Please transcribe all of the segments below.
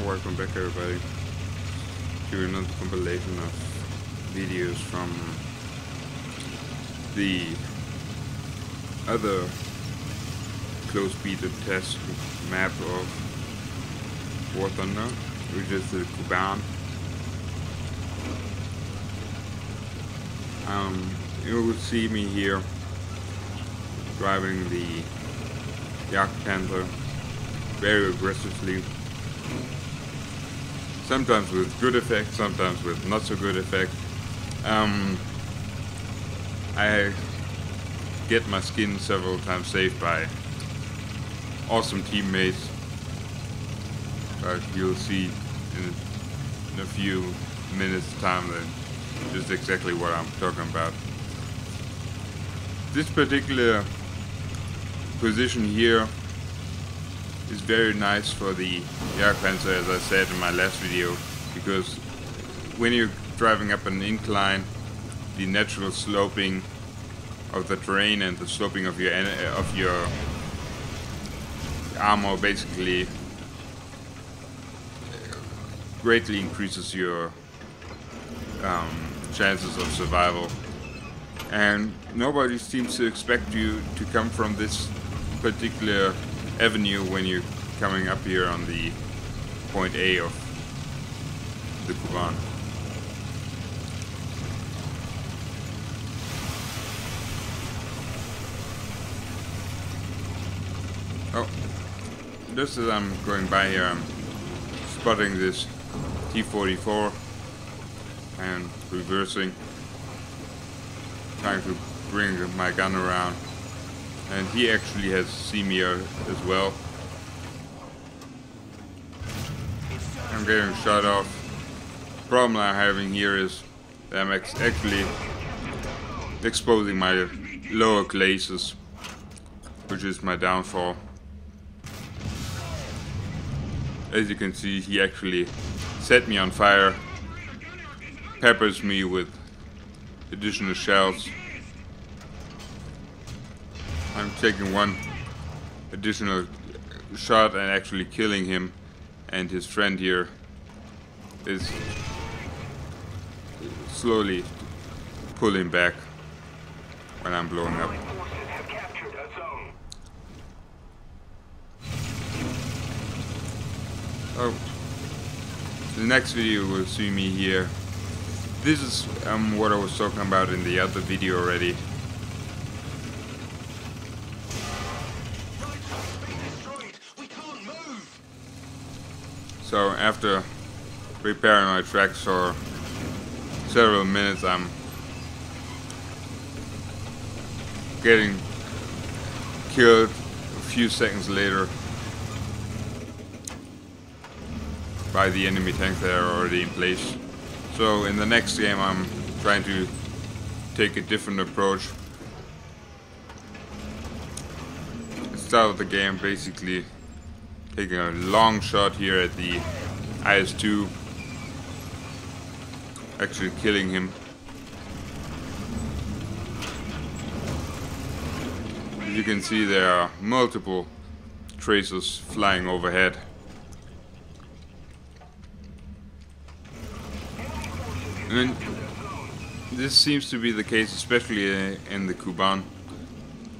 welcome back everybody to another compilation of videos from the other close beta test map of War Thunder, which is the Kuban. You will see me here driving the Panther very aggressively, sometimes with good effect, sometimes with not so good effect. I get my skin several times saved by awesome teammates, but you'll see in a few minutes time that just exactly what I'm talking about. This particular position here is very nice for the Panzer, as I said in my last video, because when you're driving up an incline, the natural sloping of the terrain and the sloping of your armor basically greatly increases your chances of survival. And nobody seems to expect you to come from this particular avenue when you're coming up here on the point A of the Kuban. Oh, just as I'm going by here, I'm spotting this T-44 and reversing, trying to bring my gun around. And he actually has seen me as well. I'm getting shot off. The problem I'm having here is that I'm actually exposing my lower glacis, which is my downfall. As you can see, he actually set me on fire, peppers me with additional shells. I'm taking one additional shot and actually killing him, and his friend here is slowly pulling back when I'm blowing up. Oh, the next video will see me here. This is what I was talking about in the other video already. So after repairing my tracks for several minutes, I'm getting killed a few seconds later by the enemy tanks that are already in place. So in the next game I'm trying to take a different approach. Start of the game basically taking a long shot here at the IS-2, actually killing him. As you can see, there are multiple tracers flying overhead. And this seems to be the case, especially in the Kuban.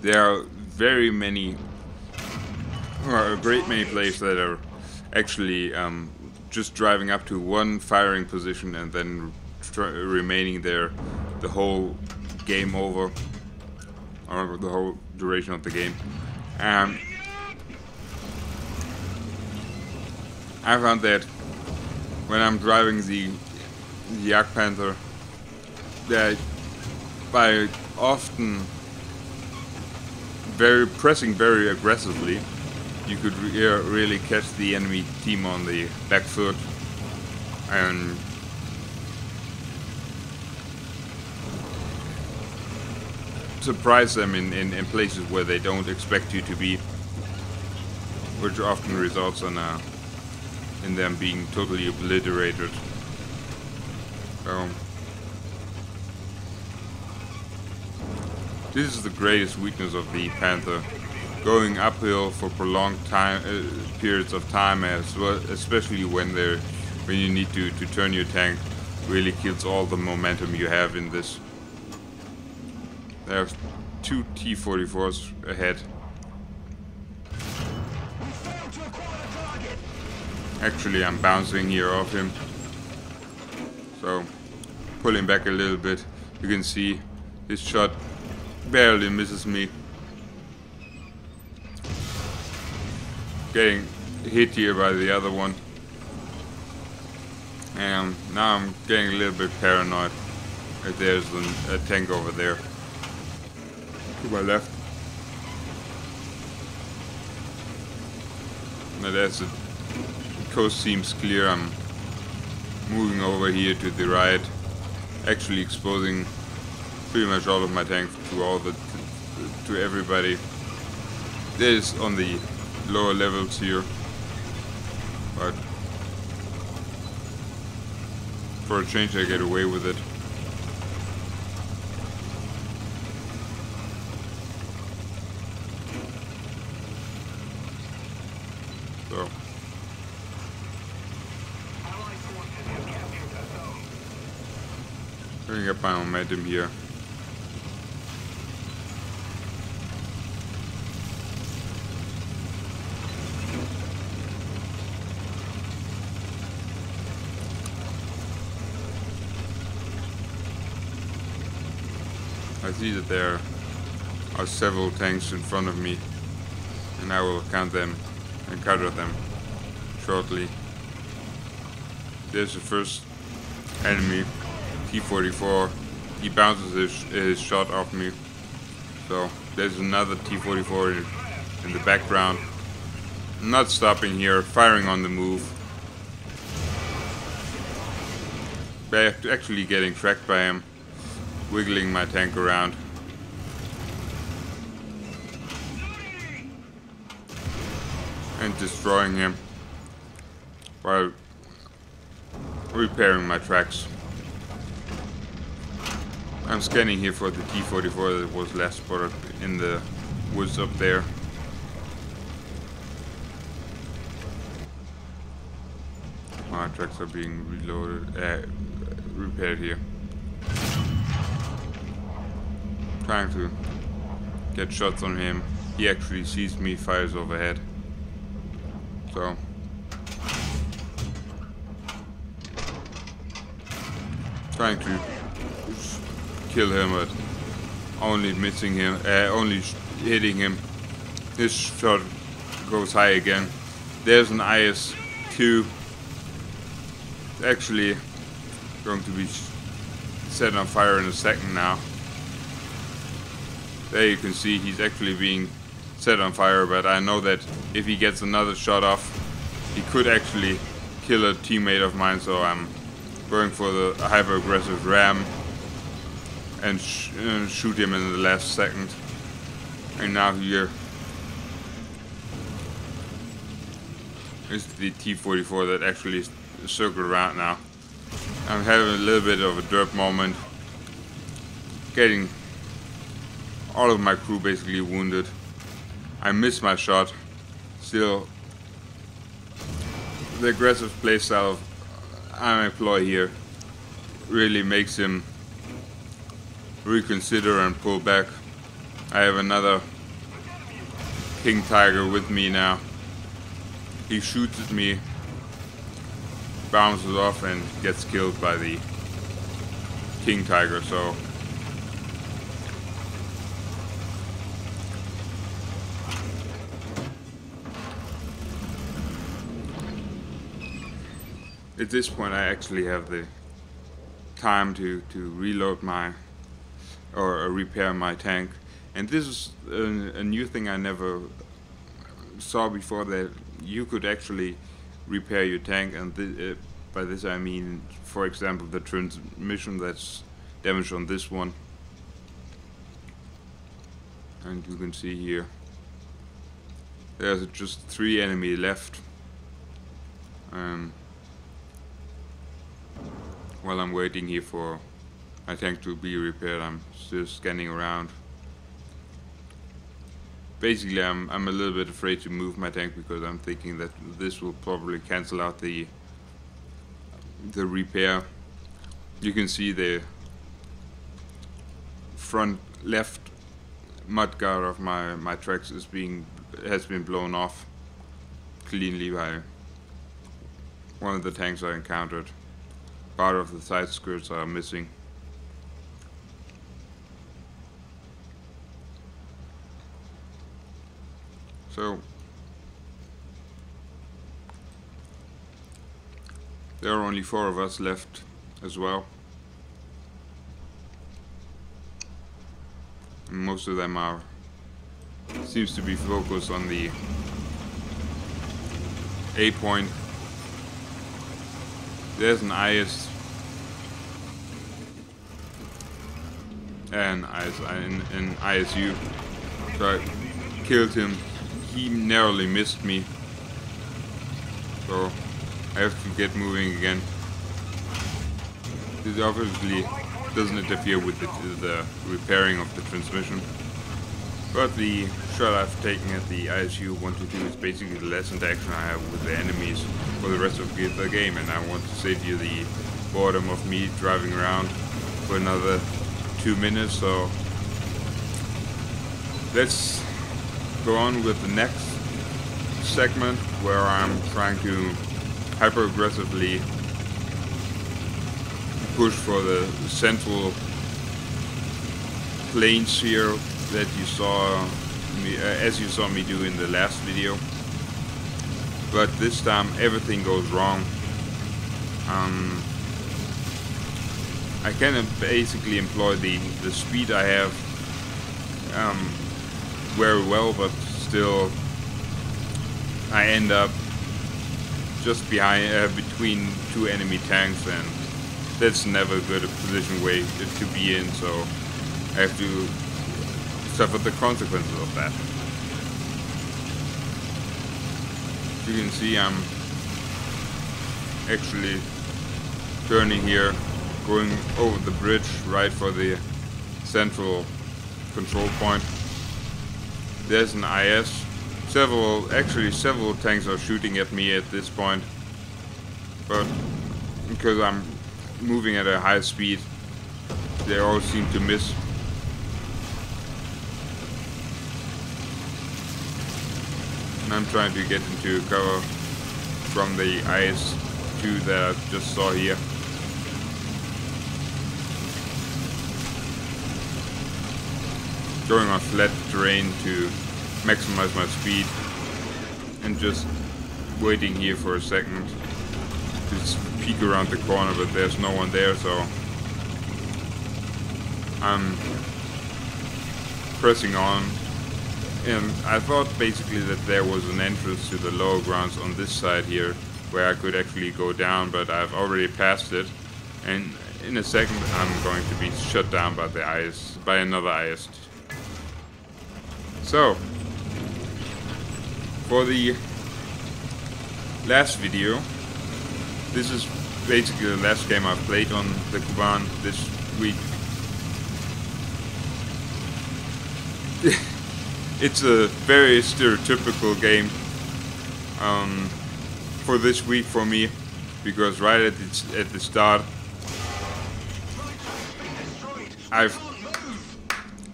There are very many, or a great many players that are actually just driving up to one firing position and then remaining there the whole game over, or the whole duration of the game. I found that when I'm driving the Panther, that by often pressing very aggressively, you could really catch the enemy team on the back foot and surprise them in places where they don't expect you to be, which often results in them being totally obliterated. So this is the greatest weakness of the Panther, going uphill for prolonged time periods of time, as well, especially when you need to turn your tank, really kills all the momentum you have in this. There's 2 T-44s ahead. Actually, I'm bouncing here off him, so pulling back a little bit. You can see his shot barely misses me. Getting hit here by the other one, and now I'm getting a little bit paranoid. If there's a tank over there to my left, now that's it. Coast seems clear. I'm moving over here to the right, actually exposing pretty much all of my tanks to everybody. There's on the lower levels here, but for a change I get away with it. So bring up my momentum here. I see that there are several tanks in front of me, and I will count them and counter them shortly. There's the first enemy, T-44. He bounces his shot off me. So there's another T-44 in the background. I'm not stopping here, firing on the move. But actually getting tracked by him. Wiggling my tank around. And destroying him while repairing my tracks. I'm scanning here for the T-44 that was last spotted in the woods up there. My tracks are being reloaded, repaired here. Trying to get shots on him. He actually sees me, fires overhead. So trying to kill him, but only missing him, only hitting him. His shot goes high again. There's an IS-2 actually going to be set on fire in a second now. There you can see he's actually being set on fire, but I know that if he gets another shot off, he could actually kill a teammate of mine, so I'm going for the hyper-aggressive ram and shoot him in the last second. And now here is the T-44 that actually circled around now. I'm having a little bit of a derp moment, getting all of my crew basically wounded. I missed my shot. Still, the aggressive playstyle I employ here really makes him reconsider and pull back. I have another King Tiger with me now. He shoots at me, bounces off, and gets killed by the King Tiger. So at this point I actually have the time to reload my or repair my tank, and this is a new thing I never saw before, that you could actually repair your tank, and by this I mean, for example, the transmission that's damaged on this one. And you can see here there's just 3 enemy left. While I'm waiting here for my tank to be repaired, I'm still scanning around. basically I'm a little bit afraid to move my tank because I'm thinking that this will probably cancel out the repair. You can see the front left mudguard of my tracks has been blown off cleanly by one of the tanks I encountered. Part of the side skirts are missing. So there are only 4 of us left as well. And most of them seems to be focused on the A point. There's an IS and an ISU. So I killed him. He narrowly missed me. So I have to get moving again. This obviously doesn't interfere with the repairing of the transmission. But the shot I've taken at the ISU 122 is basically the last interaction I have with the enemies for the rest of the game, and I want to save you the boredom of me driving around for another 2 minutes, so let's go on with the next segment where I'm trying to hyper aggressively push for the central plains here that you saw me, as you saw me do in the last video. But this time everything goes wrong. I can basically employ the speed I have very well, but still I end up just between 2 enemy tanks, and that's never a good position way to be in, so I have to suffer the consequences of that. As you can see, I'm actually turning here, going over the bridge right for the central control point. There's an IS. Several tanks are shooting at me at this point, but because I'm moving at a high speed, they all seem to miss. And I'm trying to get into cover from the IS-2 that I just saw here. Going on flat terrain to maximize my speed, and just waiting here for a second to peek around the corner, but there's no one there, so I'm pressing on. And I thought basically that there was an entrance to the lower grounds on this side here where I could actually go down, but I've already passed it, and in a second I'm going to be shut down by another IS. So for the last video, this is basically the last game I've played on the Kuban this week. It's a very stereotypical game for this week for me, because right at the start I've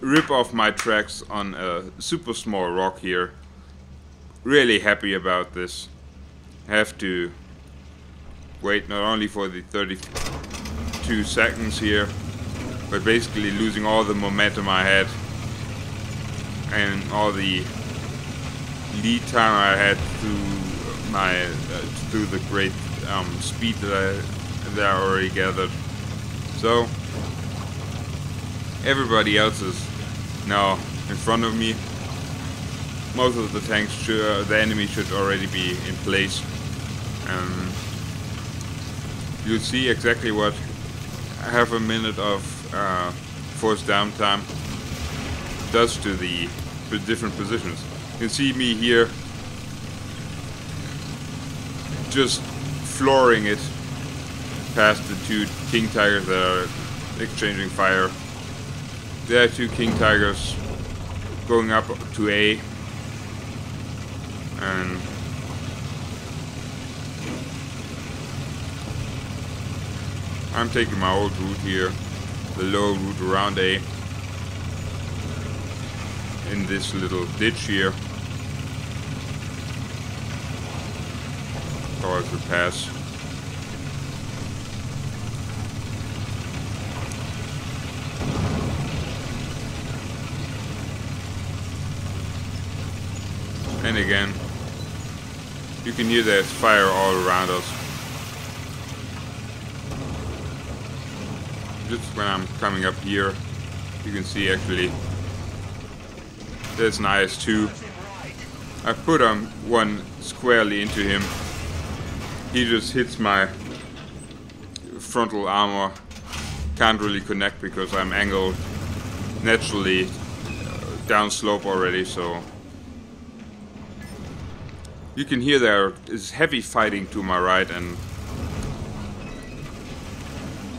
ripped off my tracks on a super small rock here. Really happy about this. I have to wait not only for the 32 seconds here, but basically losing all the momentum I had and all the lead time I had through the great speed that I already gathered. So everybody else is now in front of me. Most of the tanks, the enemy should already be in place. You'll see exactly what half a minute of forced downtime does to the different positions. You can see me here just flooring it past the 2 King Tigers that are exchanging fire. There are 2 King Tigers going up to A, And I'm taking my old route here, the low route around A, in this little ditch here towards the pass. And again, you can hear there's fire all around us. Just when I'm coming up here, you can see actually there's an IS-2. I put one squarely into him. He just hits my frontal armor. Can't really connect because I'm angled naturally downslope already, so you can hear there is heavy fighting to my right, and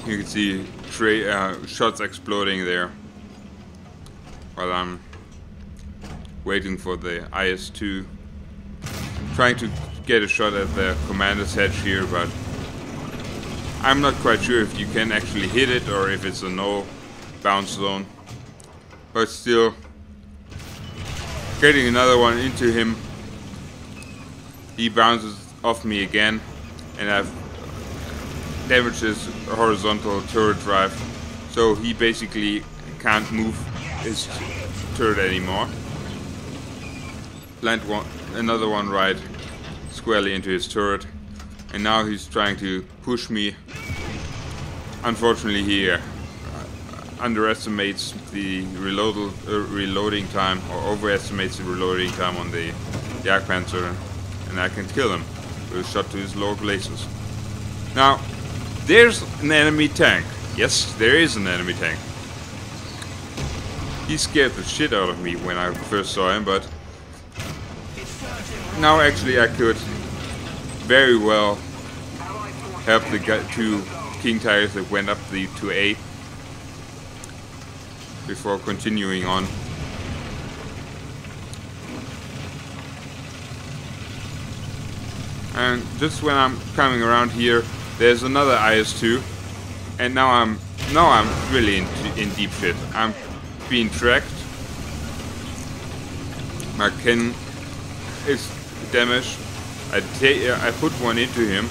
you can see shots exploding there while I'm waiting for the IS-2. Trying to get a shot at the commander's hedge here, but I'm not quite sure if you can actually hit it or if it's a no bounce zone. But still, getting another one into him. He bounces off me again, and I've damaged his horizontal turret drive, so he basically can't move his turret anymore. Plant another one right squarely into his turret, and now he's trying to push me. Unfortunately, he underestimates the reloading time, or overestimates the reloading time on the Jagdpanzer, and I can kill him with a shot to his lower glacis. Now, there's an enemy tank. Yes, there is an enemy tank. He scared the shit out of me when I first saw him, but now actually I could very well help the two King Tigers that went up to A before continuing on. And just when I'm coming around here, there's another IS-2, and now I'm really in deep shit. I'm being tracked. My Ken is damaged. I put one into him.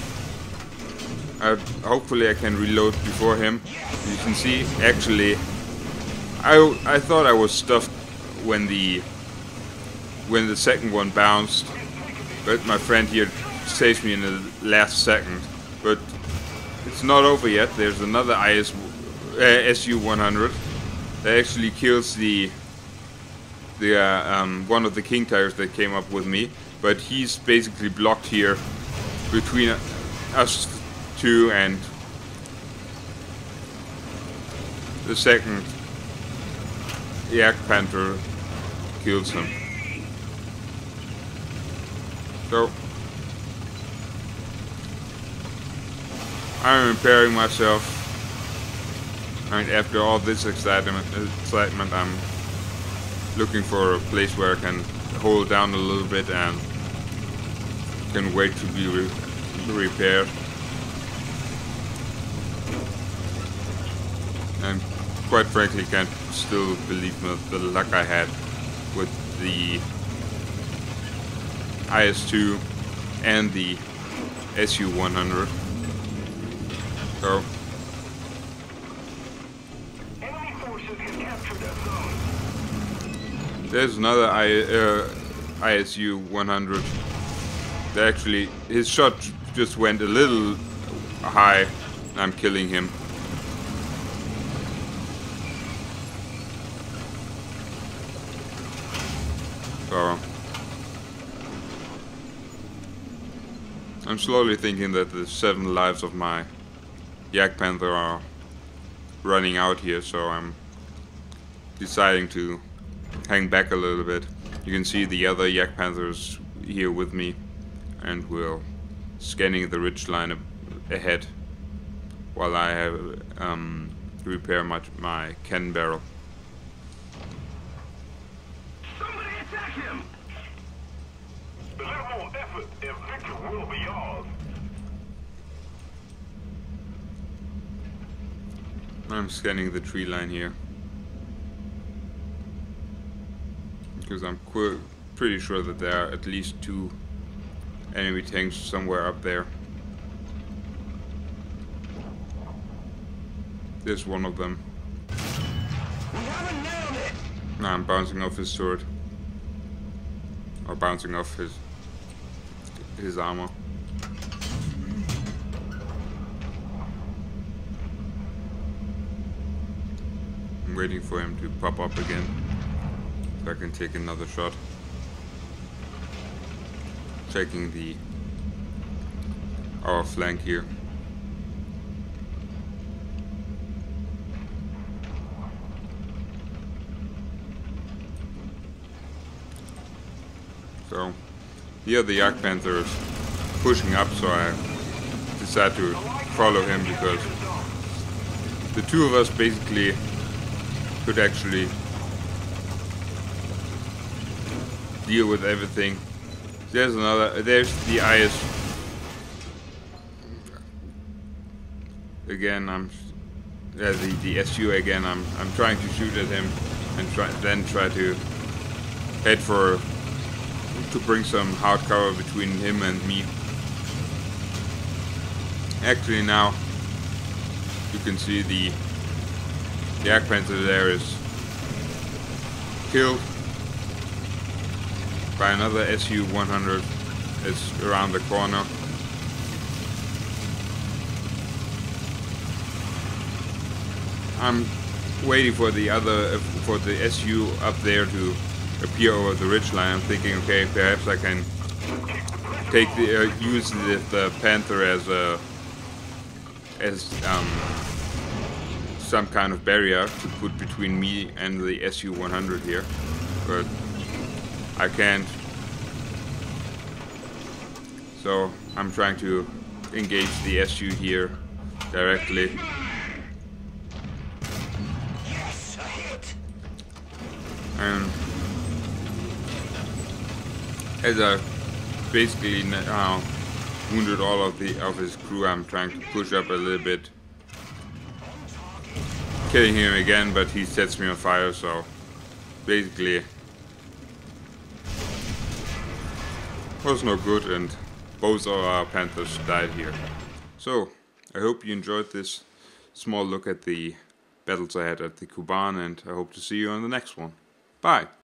Hopefully I can reload before him. You can see actually I thought I was stuffed when the second one bounced, but my friend here saves me in the last second. But it's not over yet. There's another SU-100 that actually kills the one of the King Tigers that came up with me, but he's basically blocked here between us two, and the second Jagdpanther kills him. So I'm repairing myself, and after all this excitement I'm looking for a place where I can hold down a little bit and can wait to be repaired. And quite frankly, can't still believe the luck I had with the IS-2 and the SU-100. So there's another ISU-100. Actually, his shot just went a little high, and I'm killing him. So I'm slowly thinking that the 7 lives of my Jagdpanther are running out here, so I'm deciding to hang back a little bit. You can see the other Jagdpanthers here with me, and we're scanning the ridgeline ahead while I have repair my cannon barrel. Somebody attack him! A little more effort and victory will be yours. I'm scanning the tree line here. Because I'm pretty sure that there are at least 2 enemy tanks somewhere up there. There's one of them. We haven't nailed it. Now I'm bouncing off his sword. Or bouncing off his armor. I'm waiting for him to pop up again so I can take another shot. Checking our flank here. So here the Yak Panther is pushing up, so I decided to follow him because the 2 of us basically could actually deal with everything. There's the IS. Again, the SU again. I'm trying to shoot at him and then try to head to bring some hard cover between him and me. Actually now you can see the Yak Panther there is killed by another SU-100. It's around the corner. I'm waiting for the SU up there to appear over the ridgeline. I'm thinking, okay, perhaps I can use the Panther as some kind of barrier to put between me and the SU-100 here, but I can't. So I'm trying to engage the SU here directly. Yes, a hit. And as I basically now wounded all of his crew, I'm trying to push up a little bit, killing him again, but he sets me on fire. So basically was no good, and both of our Panthers died here. So I hope you enjoyed this small look at the battles I had at the Kuban, and I hope to see you on the next one. Bye!